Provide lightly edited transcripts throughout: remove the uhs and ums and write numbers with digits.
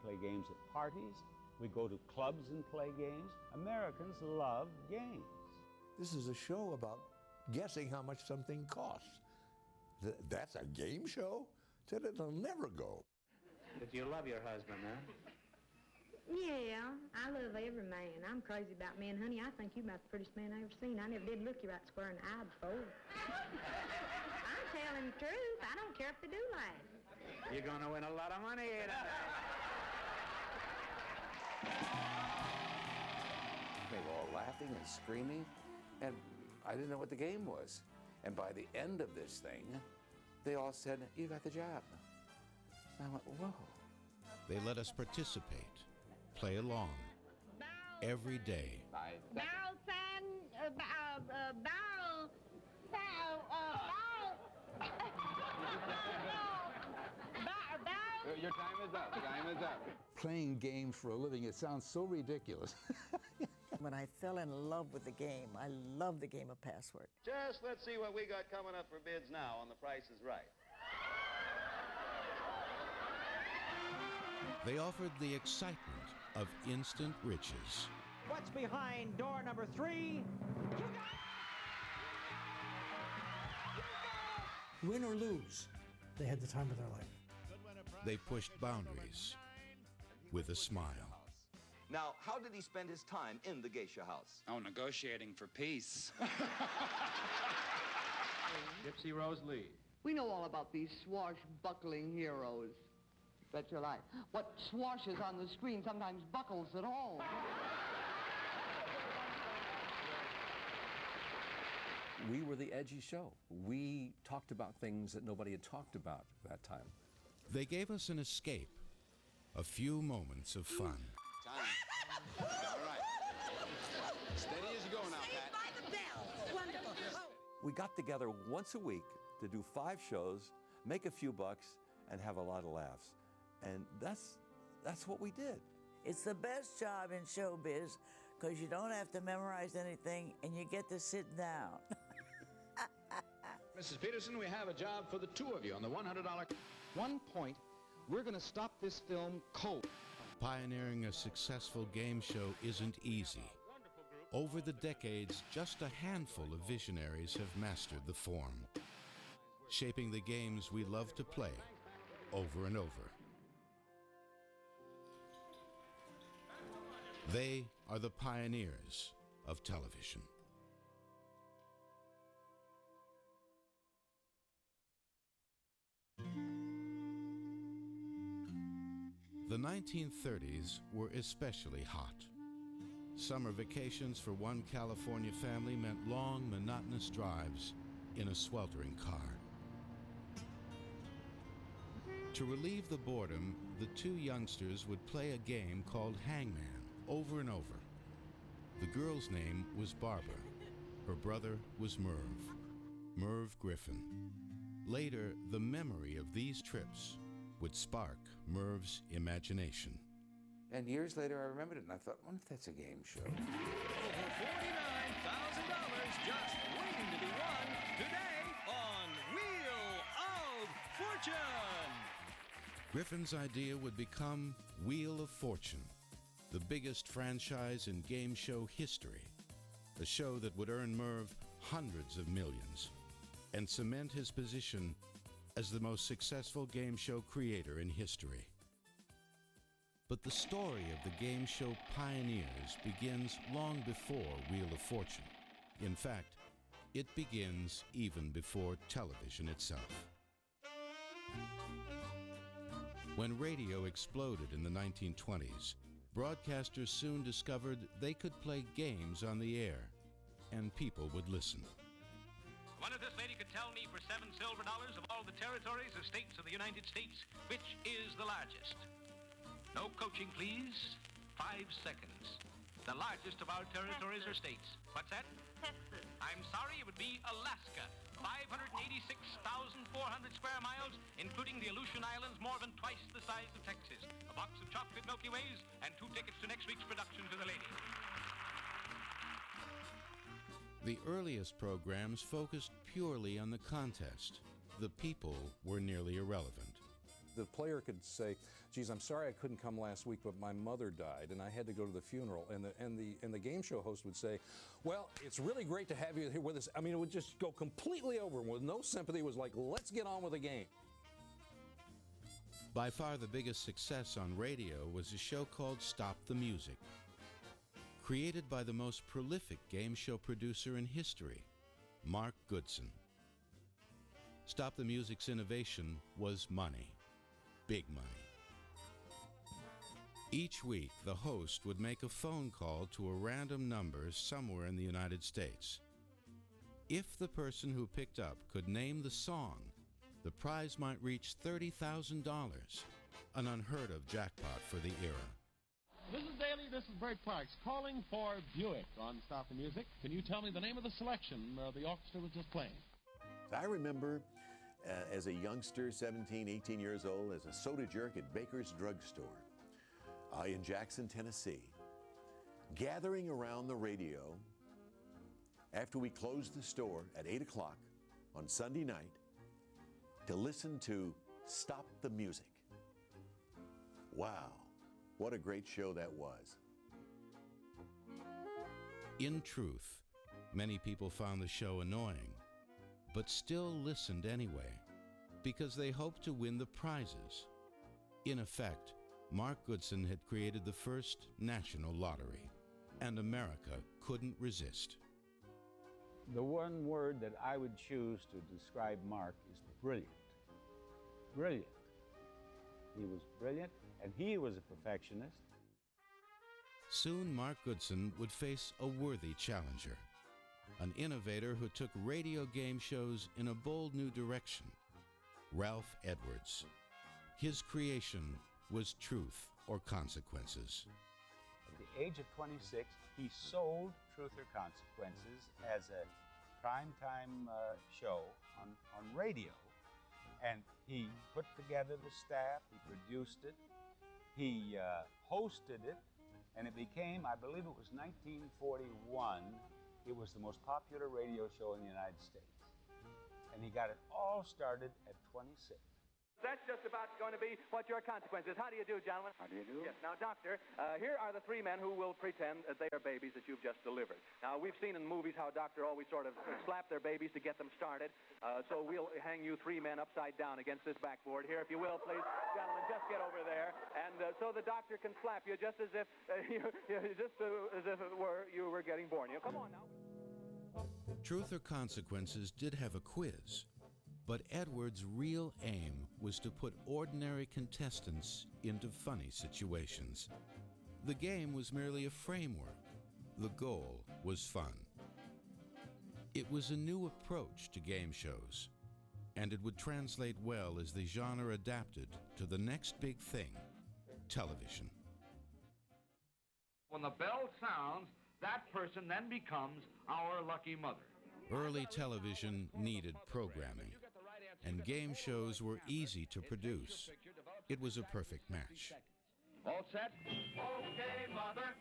play games at parties. We go to clubs and play games. Americans love games. This is a show about guessing how much something costs. That's a game show? Said it'll never go. But you love your husband, huh? Yeah, I love every man. I'm crazy about men, honey. I think you're about the prettiest man I ever seen. I never did look you right square in the eye before. I'm telling the truth. I don't care if they do laugh. You're going to win a lot of money tonight. They were all laughing and screaming, and I didn't know what the game was. And by the end of this thing, they all said, "You got the job." And I went, whoa. They let us participate, play along, every day. Barrel sand, barrel, Your time is up. Time is up. Playing games for a living, it sounds so ridiculous. When I fell in love with the game, I love the game of Password. Just let's see what we got coming up for bids now on The Price is Right. They offered the excitement of instant riches. What's behind door number 3? Win or lose, they had the time of their life. They pushed boundaries with a smile. Now, how did he spend his time in the geisha house? Oh, negotiating for peace. Gypsy Rose Lee. We know all about these swashbuckling heroes. Bet your life. What swashes on the screen sometimes buckles at all. We were the edgy show. We talked about things that nobody had talked about at that time. They gave us an escape, a few moments of fun. Time. All right. Steady as you go now, Pat. By the bell. Wonderful. Oh. We got together once a week to do 5 shows, make a few bucks, and have a lot of laughs. And that's what we did. It's the best job in showbiz because you don't have to memorize anything and you get to sit down. Mrs. Peterson, we have a job for the two of you on the $100. 1 point, we're going to stop this film cold. Pioneering a successful game show isn't easy. Over the decades, just a handful of visionaries have mastered the form, shaping the games we love to play over and over. They are the pioneers of television. The 1930s were especially hot. Summer vacations for one California family meant long, monotonous drives in a sweltering car. To relieve the boredom, the two youngsters would play a game called Hangman over and over. The girl's name was Barbara. Her brother was Merv Griffin. Later, the memory of these trips would spark Merv's imagination. And years later, I remembered it, and I thought, I wonder if that's a game show. Over $49,000 just waiting to be won today on Wheel of Fortune. Griffin's idea would become Wheel of Fortune, the biggest franchise in game show history, a show that would earn Merv hundreds of millions and cement his position as the most successful game show creator in history. But the story of the game show pioneers begins long before Wheel of Fortune. In fact, it begins even before television itself. When radio exploded in the 1920s, broadcasters soon discovered they could play games on the air, and people would listen. Wonder if this lady could tell me for $7 silver of all the territories or states of the United States, which is the largest? No coaching, please. 5 seconds. The largest of our territories or states. What's that? Texas. I'm sorry, it would be Alaska. 586,400 square miles, including the Aleutian Islands, more than twice the size of Texas. A box of chocolate Milky Ways, and 2 tickets to next week's production to the lady. The earliest programs focused purely on the contest. The people were nearly irrelevant. The player could say, geez, I'm sorry I couldn't come last week, but my mother died and I had to go to the funeral. And the game show host would say, well, it's really great to have you here with us. I mean, it would just go completely over with no sympathy. It was like, let's get on with the game. By far the biggest success on radio was a show called Stop the Music. Created by the most prolific game show producer in history, Mark Goodson. Stop the Music's innovation was money. Big money. Each week, the host would make a phone call to a random number somewhere in the United States. If the person who picked up could name the song, the prize might reach $30,000, an unheard-of jackpot for the era. Mrs. Daly, this is Bert Parks calling for Buick on Stop the Music. Can you tell me the name of the selection the orchestra was just playing? I remember as a youngster, 17, 18 years old, as a soda jerk at Baker's Drug Store in Jackson, Tennessee, gathering around the radio after we closed the store at 8 o'clock on Sunday night to listen to Stop the Music. Wow, what a great show that was. In truth, many people found the show annoying, but still listened anyway, because they hoped to win the prizes. In effect, Mark Goodson had created the first national lottery, and America couldn't resist. The one word that I would choose to describe Mark is brilliant. Brilliant. He was brilliant, and he was a perfectionist. Soon Mark Goodson would face a worthy challenger, an innovator who took radio game shows in a bold new direction, Ralph Edwards. His creation was Truth or Consequences. At the age of 26, he sold Truth or Consequences as a primetime show on radio. And he put together the staff, he produced it, he hosted it, and it became, I believe it was 1941, it was the most popular radio show in the United States. And he got it all started at 26. That's just about going to be what your consequence is. How do you do, gentlemen? How do you do? Yes. Now, doctor, here are the three men who will pretend that they are babies that you've just delivered. Now, we've seen in movies how a doctor always sort of slap their babies to get them started. So we'll hang you three men upside down against this backboard here, if you will, please. Gentlemen, just get over there. And so the doctor can slap you just as if you were getting born. You know, come on now. Truth or Consequences did have a quiz, but Edwards' real aim was to put ordinary contestants into funny situations. The game was merely a framework. The goal was fun. It was a new approach to game shows, and it would translate well as the genre adapted to the next big thing, television. When the bell sounds, that person then becomes our lucky mother. Early television needed programming, and game shows were easy to produce. It was a perfect match. All set? Okay, mother,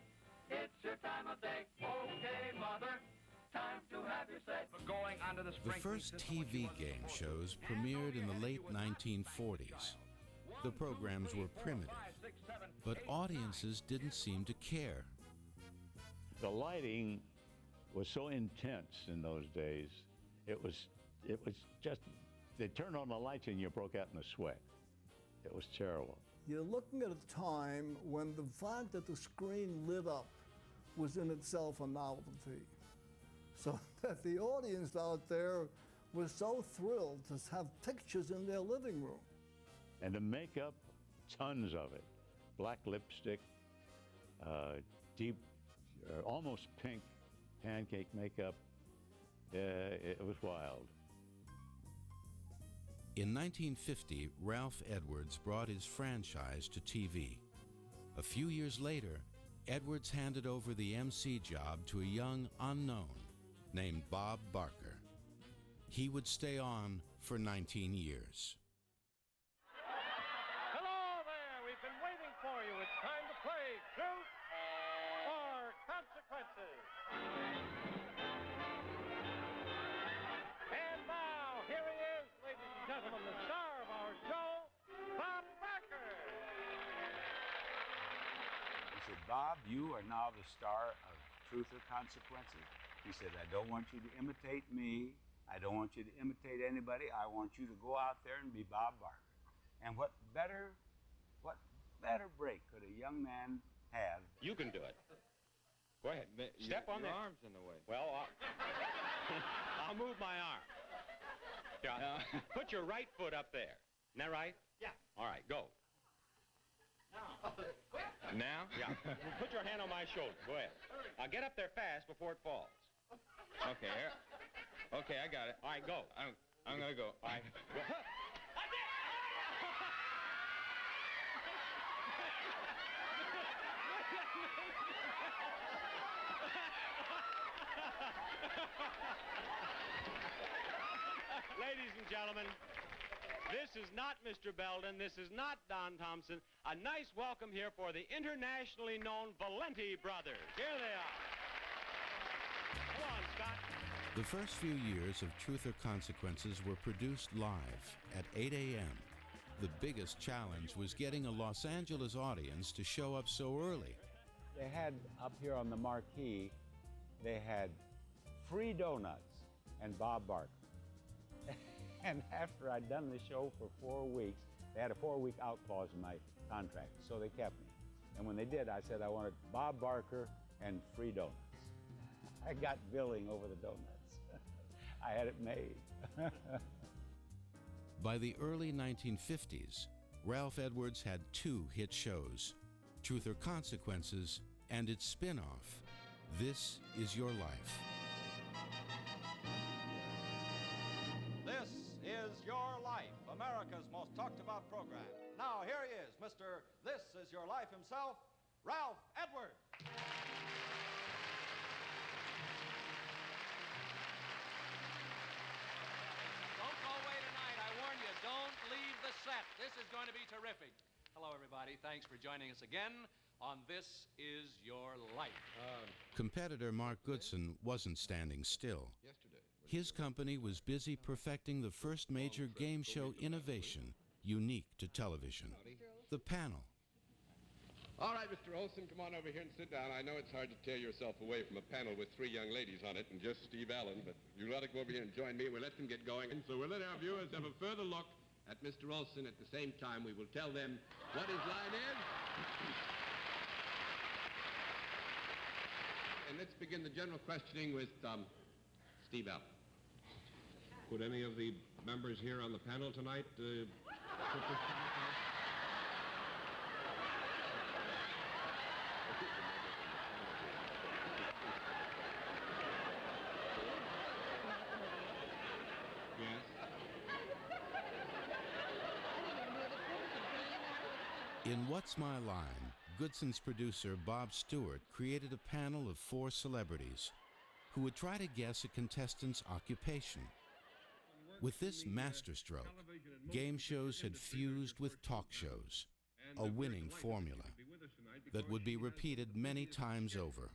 it's your time of day. Okay, mother, time to have your say. Going onto the The first TV game shows premiered in the late 1940s. The programs were primitive, but audiences didn't seem to care. The lighting was so intense in those days. It was just, they turned on the lights and you broke out in a sweat. It was terrible. You're looking at a time when the fact that the screen lit up was in itself a novelty. So that the audience out there was so thrilled to have pictures in their living room. And the makeup, tons of it. Black lipstick, deep, almost pink pancake makeup. It was wild. In 1950, Ralph Edwards brought his franchise to TV. A few years later, Edwards handed over the MC job to a young unknown named Bob Barker. He would stay on for 19 years. Hello there! We've been waiting for you. It's time to play Truth or Consequences. And now, here he is, ladies and gentlemen, the star of our show, Bob said, Bob, you are now the star of Truth or Consequences. He said, I don't want you to imitate me. I don't want you to imitate anybody. I want you to go out there and be Bob Barker. And what better break could a young man have? You can do it. Go ahead. Step on your that. arm's in the way. Well, I'll move my arm. Yeah. Put your right foot up there. Isn't that right? Yeah. All right, go. Now? Yeah. Put your hand on my shoulder. Go ahead. Now get up there fast before it falls. Okay. Okay, I got it. All right, go. I'm going to go. All right. Go. Ladies and gentlemen, this is not Mr. Belden. This is not Don Thompson. A nice welcome here for the internationally known Valenti brothers. Here they are. Come on, Scott. The first few years of Truth or Consequences were produced live at 8 a.m. The biggest challenge was getting a Los Angeles audience to show up so early. They had up here on the marquee, they had free donuts and Bob Barker. And after I'd done the show for 4 weeks, they had a 4-week out clause in my contract, so they kept me. And when they did, I said I wanted Bob Barker and free donuts. I got billing over the donuts. I had it made. By the early 1950s, Ralph Edwards had 2 hit shows, Truth or Consequences and its spin-off, This Is Your Life. This is Your Life, America's most talked about program. Now here he is, Mr. This Is Your Life himself, Ralph Edwards. Don't go away tonight, I warn you. Don't leave the set. This is going to be terrific. Hello, everybody. Thanks for joining us again on This Is Your Life. Competitor Mark Goodson wasn't standing still. His company was busy perfecting the first major game show innovation unique to television, the panel. All right, Mr. Olson, come on over here and sit down. I know it's hard to tear yourself away from a panel with 3 young ladies on it and just Steve Allen, but you ought to go over here and join me. We'll let them get going. And so we'll let our viewers have a further look at Mr. Olson. At the same time, we will tell them what his line is. And let's begin the general questioning with Steve Allen. Would any of the members here on the panel tonight put this to the test? In What's My Line, Goodson's producer Bob Stewart created a panel of 4 celebrities who would try to guess a contestant's occupation. With this masterstroke, game shows had fused with talk shows, a winning formula that would be repeated many times over.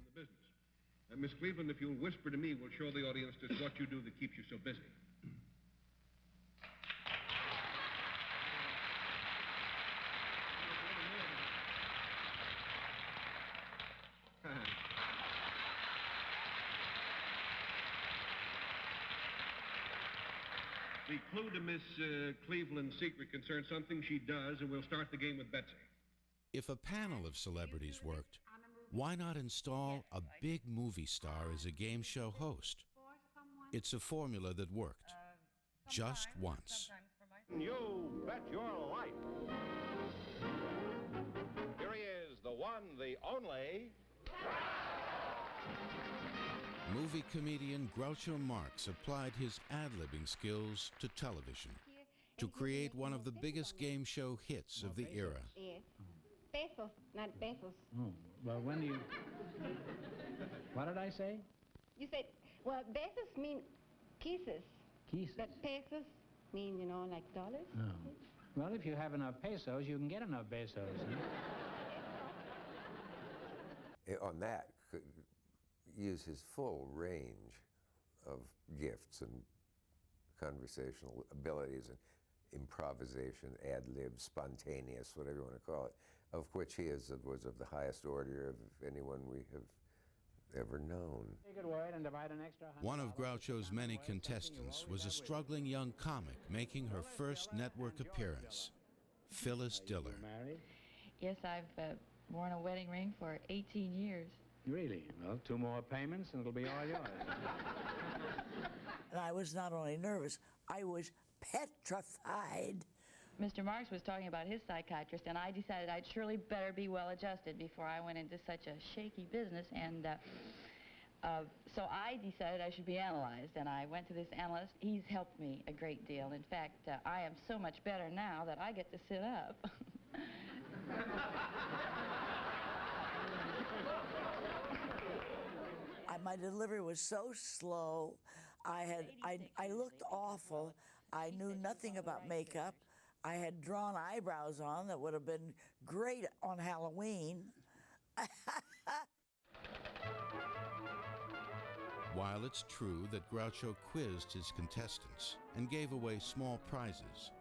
Miss Cleveland, if you'll whisper to me, we'll show the audience just what you do that keeps you so busy. The clue to Miss Cleveland's secret concerns something she does, and we'll start the game with Betsy. If a panel of celebrities worked, why not install a big movie star as a game show host? It's a formula that worked, just once. You bet your life. Here he is, the one, the only. Movie comedian Groucho Marx applied his ad-libbing skills to television to create one of the biggest game show hits of the era. Yes. Pesos, not pesos. Oh, well, when do you... What did I say? You said, well, pesos mean kisses. Kisses. But pesos mean, you know, like dollars. Oh. Well, if you have enough pesos, you can get enough pesos. On that, could use his full range of gifts and conversational abilities and improvisation, ad-lib, spontaneous, whatever you want to call it. of which he was of the highest order of anyone we have ever known. One of Groucho's many contestants was a struggling young comic making her first network appearance, Phyllis Diller. Yes, I've worn a wedding ring for 18 years. Really? Well, 2 more payments and it'll be all yours. And I was not only nervous, I was petrified. Mr. Marks was talking about his psychiatrist, and I decided I'd surely better be well adjusted before I went into such a shaky business, and so I decided I should be analyzed, and I went to this analyst. He's helped me a great deal. In fact, I am so much better now that I get to sit up. My delivery was so slow. I looked awful. I knew nothing about makeup. I had drawn eyebrows on that would have been great on Halloween. While it's true that Groucho quizzed his contestants and gave away small prizes,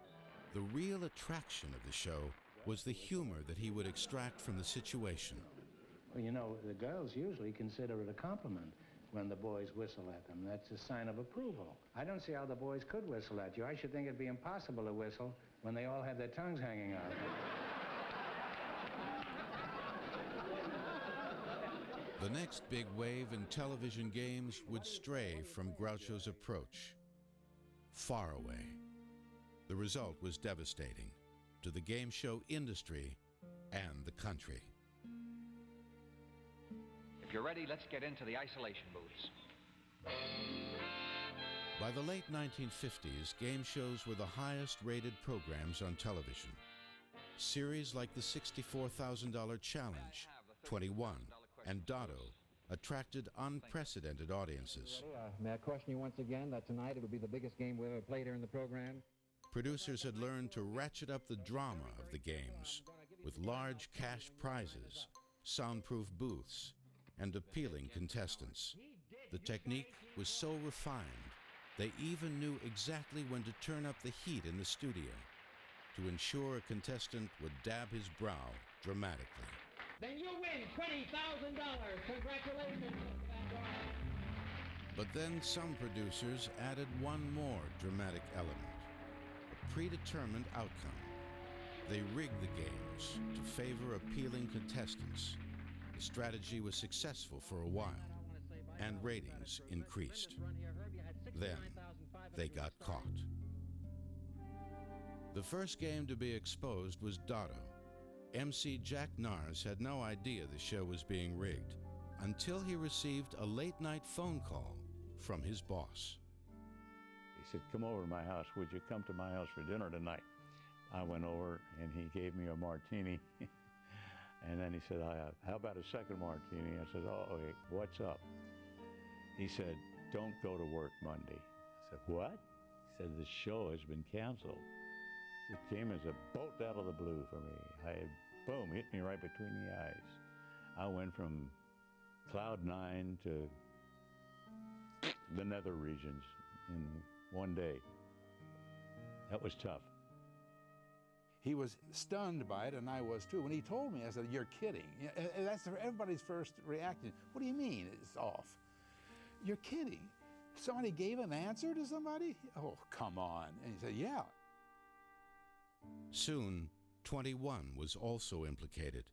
the real attraction of the show was the humor that he would extract from the situation. Well, you know, the girls usually consider it a compliment when the boys whistle at them. That's a sign of approval. I don't see how the boys could whistle at you. I should think it'd be impossible to whistle when they all have their tongues hanging out. The next big wave in television games would stray from Groucho's approach, far away. The result was devastating to the game show industry and the country. If you're ready, let's get into the isolation booths. By the late 1950s, game shows were the highest-rated programs on television. Series like the $64,000 Challenge, 21, and Dotto attracted unprecedented audiences. May I caution you once again that tonight it'll be the biggest game we've ever played here in the program? Producers had learned to ratchet up the drama of the games with large cash prizes, soundproof booths, and appealing contestants. The technique was so refined, they even knew exactly when to turn up the heat in the studio to ensure a contestant would dab his brow dramatically. Then you win $20,000. Congratulations. But then some producers added one more dramatic element, a predetermined outcome. They rigged the games to favor appealing contestants. The strategy was successful for a while, and ratings increased. Then, they got caught. The first game to be exposed was Dotto. MC Jack Nars had no idea the show was being rigged until he received a late-night phone call from his boss. He said, "Come over to my house. Would you come to my house for dinner tonight?" I went over, and he gave me a martini. And then he said, "How about a second martini?" I said, "Oh, okay, what's up?" He said, "Don't go to work Monday." I said, "What?" He said, "The show has been canceled." It came as a bolt out of the blue for me. Boom, hit me right between the eyes. I went from cloud 9 to the nether regions in one day. That was tough. He was stunned by it, and I was too. When he told me, I said, "You're kidding." And that's everybody's first reaction. What do you mean it's off? You're kidding. Somebody gave an answer to somebody? Oh, come on. And he said, "Yeah." Soon, 21 was also implicated.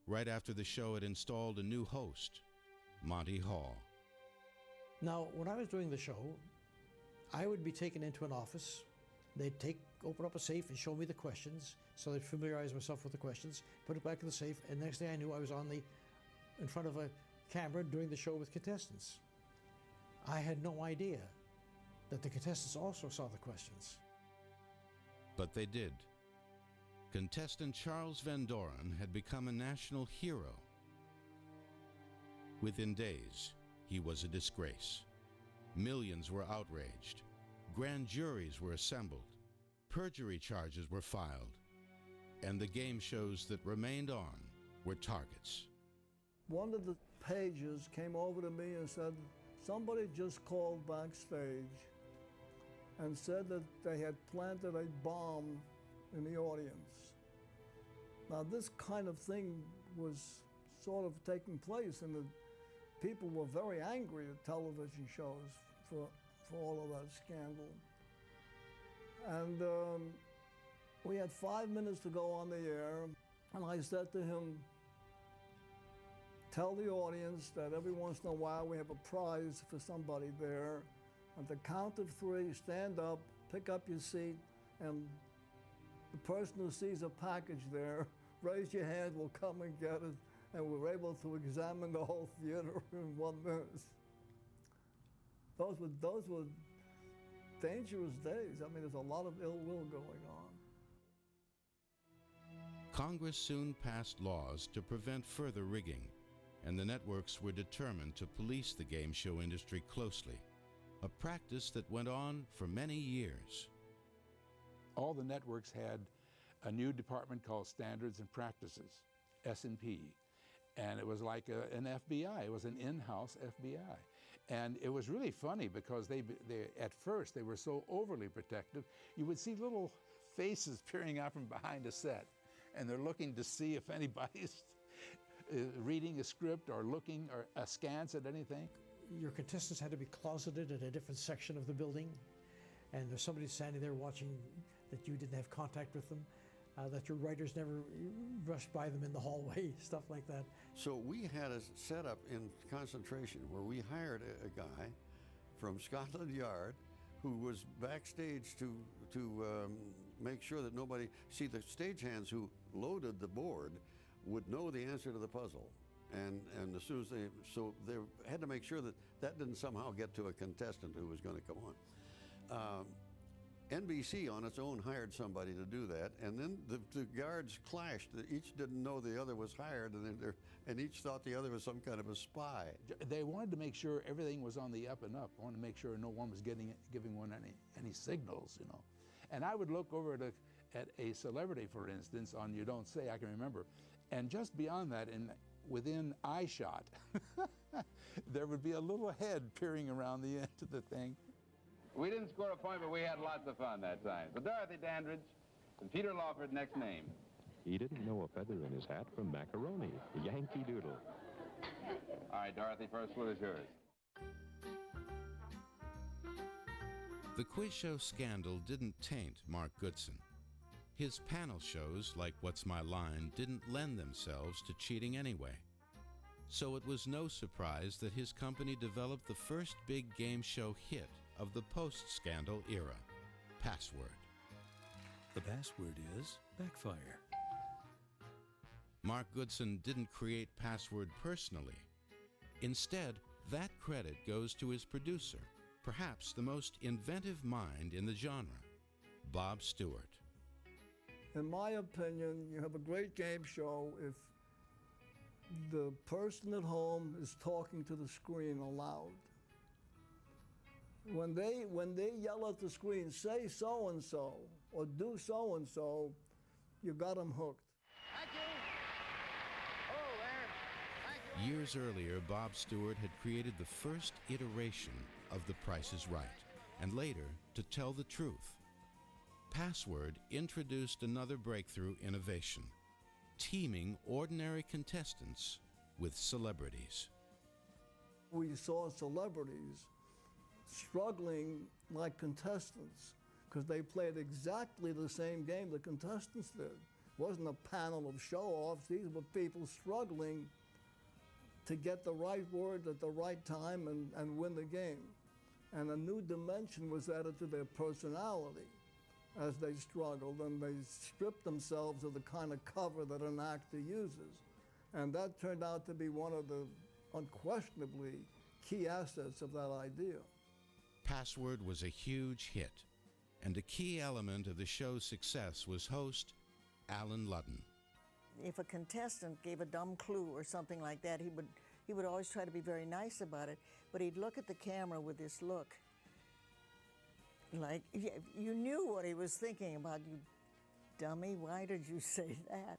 Right after the show had installed a new host, Monty Hall. Now, when I was doing the show, I would be taken into an office. They'd open up a safe and show me the questions, so I'd familiarize myself with the questions, put it back in the safe, and next thing I knew, I was in front of a camera doing the show with contestants. I had no idea that the contestants also saw the questions. But they did. Contestant Charles Van Doren had become a national hero. Within days, he was a disgrace. Millions were outraged. Grand juries were assembled. Perjury charges were filed. And the game shows that remained on were targets. One of the pages came over to me and said, somebody just called backstage and said that they had planted a bomb in the audience. Now this kind of thing was sort of taking place, and the people were very angry at television shows for all of that scandal. And we had 5 minutes to go on the air, and I said to him, tell the audience that every once in a while we have a prize for somebody there. At the count of 3, stand up, pick up your seat, and the person who sees a package there, raise your hand, we'll come and get it. And we were able to examine the whole theater in 1 minute. Those were dangerous days. I mean, there's a lot of ill will going on. Congress soon passed laws to prevent further rigging, and the networks were determined to police the game show industry closely, a practice that went on for many years. All the networks had a new department called Standards and Practices, S&P. And it was like an FBI. It was an in-house FBI. And it was really funny because they at first, they were so overly protective. You would see little faces peering out from behind a set, and they're looking to see if anybody's reading a script or looking or askance at anything. Your contestants had to be closeted in a different section of the building, and there's somebody standing there watching that you didn't have contact with them. That your writers never brushed by them in the hallway, stuff like that. So we had a setup in concentration where we hired a guy from Scotland Yard who was backstage to make sure that nobody, see, the stagehands who loaded the board would know the answer to the puzzle. And as soon as they had to make sure that that didn't somehow get to a contestant who was going to come on. NBC on its own hired somebody to do that, and then the guards clashed. Each didn't know the other was hired, and each thought the other was some kind of a spy. They wanted to make sure everything was on the up and up. Wanted to make sure no one was giving one any signals, you know. And I would look over at a celebrity, for instance, on You Don't Say, I can remember, and just beyond that, within eye shot, there would be a little head peering around the end of the thing. We didn't score a point, but we had lots of fun that time. So Dorothy Dandridge and Peter Lawford, next name. He didn't know a feather in his hat from macaroni. Yankee Doodle. All right, Dorothy, first clue is yours. The quiz show scandal didn't taint Mark Goodson. His panel shows, like What's My Line, didn't lend themselves to cheating anyway. So it was no surprise that his company developed the first big game show hit of the post-scandal era, Password. The password is backfire. Mark Goodson didn't create Password personally. Instead, that credit goes to his producer, perhaps the most inventive mind in the genre, Bob Stewart. In my opinion, you have a great game show if the person at home is talking to the screen aloud. When they yell at the screen, say so-and-so, or do so-and-so, you got them hooked. Thank you. Oh, there. Thank you. Years earlier, Bob Stewart had created the first iteration of The Price is Right, and later, To Tell the Truth. Password introduced another breakthrough innovation, teaming ordinary contestants with celebrities. We saw celebrities struggling like contestants because they played exactly the same game the contestants did. It wasn't a panel of show-offs. These were people struggling to get the right word at the right time and win the game. And a new dimension was added to their personality as they struggled, and they stripped themselves of the kind of cover that an actor uses. And that turned out to be one of the unquestionably key assets of that idea. Password was a huge hit, and a key element of the show's success was host Alan Ludden. If a contestant gave a dumb clue or something like that, he would always try to be very nice about it, but he'd look at the camera with this look like you knew what he was thinking about. You dummy, why did you say that?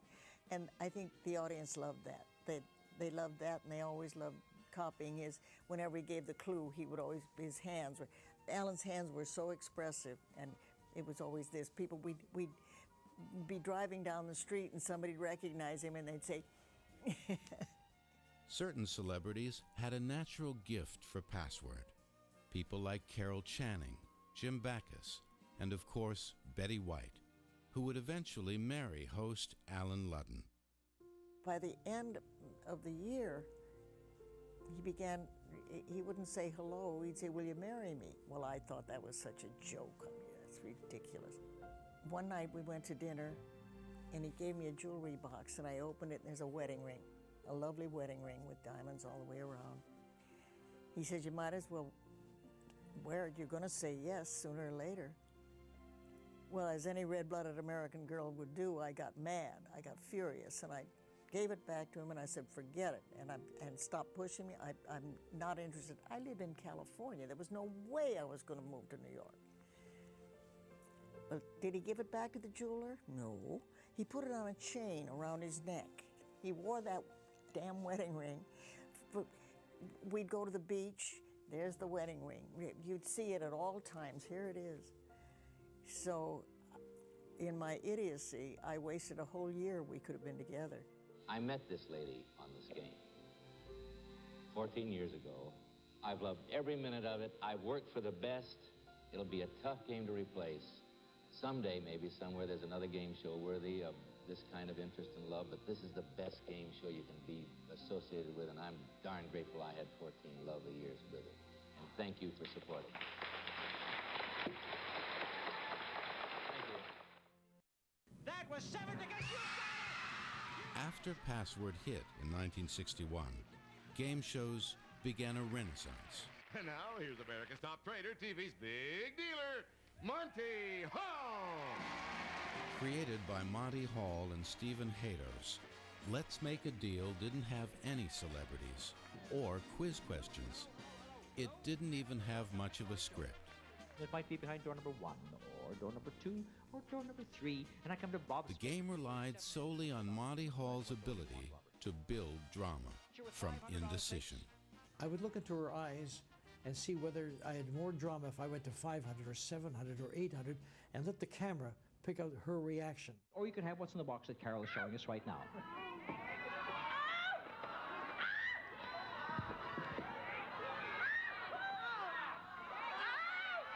And I think the audience loved that. They loved that, and they always loved copying his. Whenever he gave the clue, he would always, Alan's hands were so expressive, and it was always this. People, we'd be driving down the street and somebody'd recognize him and they'd say, Certain celebrities had a natural gift for password. People like Carol Channing, Jim Backus, and of course, Betty White, who would eventually marry host Alan Ludden. By the end of the year, he wouldn't say hello, he'd say, will you marry me? Well, I thought that was such a joke. I mean, that's ridiculous. One night we went to dinner, and he gave me a jewelry box, and I opened it, and there's a wedding ring, a lovely wedding ring with diamonds all the way around. He said, you might as well wear it. You're going to say yes sooner or later. Well, as any red-blooded American girl would do, I got mad. I got furious, and I gave it back to him, and I said, forget it, and stop pushing me. I'm not interested. I lived in California. There was no way I was going to move to New York. Well, did he give it back to the jeweler? No. He put it on a chain around his neck. He wore that damn wedding ring. We'd go to the beach. There's the wedding ring. You'd see it at all times. Here it is. So, in my idiocy, I wasted a whole year we could have been together. I met this lady on this game 14 years ago. I've loved every minute of it. I've worked for the best. It'll be a tough game to replace. Someday, maybe somewhere, there's another game show worthy of this kind of interest and love, but this is the best game show you can be associated with, and I'm darn grateful I had 14 lovely years with it. And thank you for supporting me. Thank you. That was 7 to get you. After Password hit in 1961, game shows began a renaissance. And now, here's America's top trader, TV's big dealer, Monty Hall. Created by Monty Hall and Stephen Haydos, Let's Make a Deal didn't have any celebrities or quiz questions. It didn't even have much of a script. It might be behind door number 1, or door number 2, or door number 3, and I come to Bob's... The game relied solely on Monty Hall's ability to build drama from indecision. I would look into her eyes and see whether I had more drama if I went to 500 or 700 or 800 and let the camera pick out her reaction. Or you can have what's in the box that Carol is showing us right now.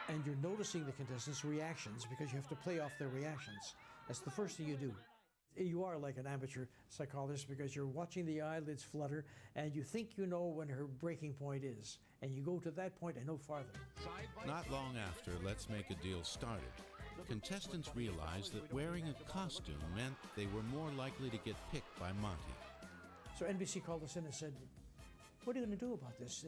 And you're noticing the contestants' reactions because you have to play off their reactions. That's the first thing you do. You are like an amateur psychologist because you're watching the eyelids flutter and you think you know when her breaking point is. And you go to that point and no farther. Not long after Let's Make a Deal started, contestants realized that wearing a costume meant they were more likely to get picked by Monty. So NBC called us in and said, what are you going to do about this?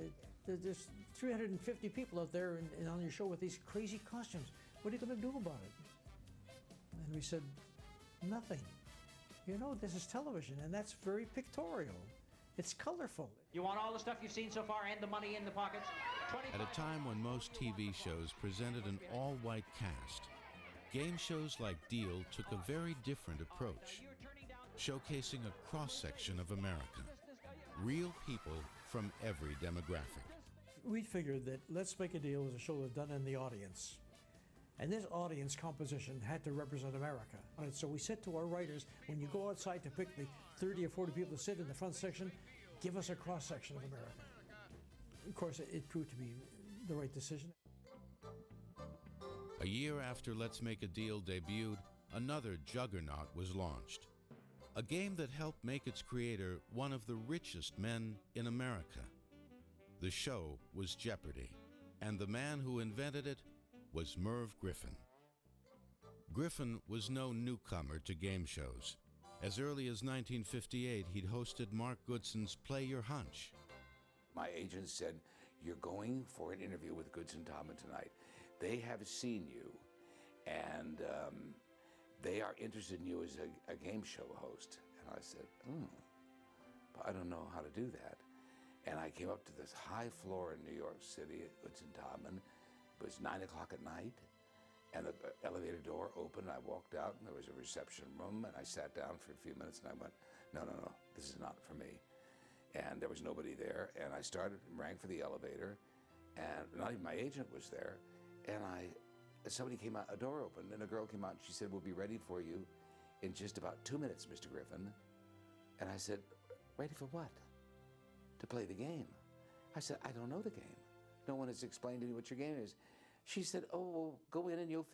There's 350 people out there and on your show with these crazy costumes. What are you going to do about it? And we said, nothing. You know, this is television, and that's very pictorial. It's colorful. You want all the stuff you've seen so far and the money in the pockets? At a time when most TV shows presented an all-white cast, game shows like Deal took a very different approach, showcasing a cross-section of America. Real people from every demographic. We figured that Let's Make a Deal was a show that done in the audience. And this audience composition had to represent America. And so we said to our writers, when you go outside to pick the 30 or 40 people to sit in the front section, give us a cross-section of America. Of course, it proved to be the right decision. A year after Let's Make a Deal debuted, another juggernaut was launched. A game that helped make its creator one of the richest men in America. The show was Jeopardy, and the man who invented it was Merv Griffin. Griffin was no newcomer to game shows. As early as 1958, he'd hosted Mark Goodson's Play Your Hunch. My agent said, you're going for an interview with Goodson Tallman tonight. They have seen you, and they are interested in you as a game show host. And I said, but I don't know how to do that. And I came up to this high floor in New York City at Goodson Tallman. It was 9 o'clock at night, and the elevator door opened, and I walked out, and there was a reception room, and I sat down for a few minutes, and I went, no, this is not for me. And there was nobody there, and I started and rang for the elevator, and not even my agent was there, and somebody came out, a door opened, and a girl came out, and she said, we'll be ready for you in just about 2 minutes, Mr. Griffin. And I said, ready for what? To play the game. I said, I don't know the game. No one has explained to me what your game is. She said, oh, well, go in and you'll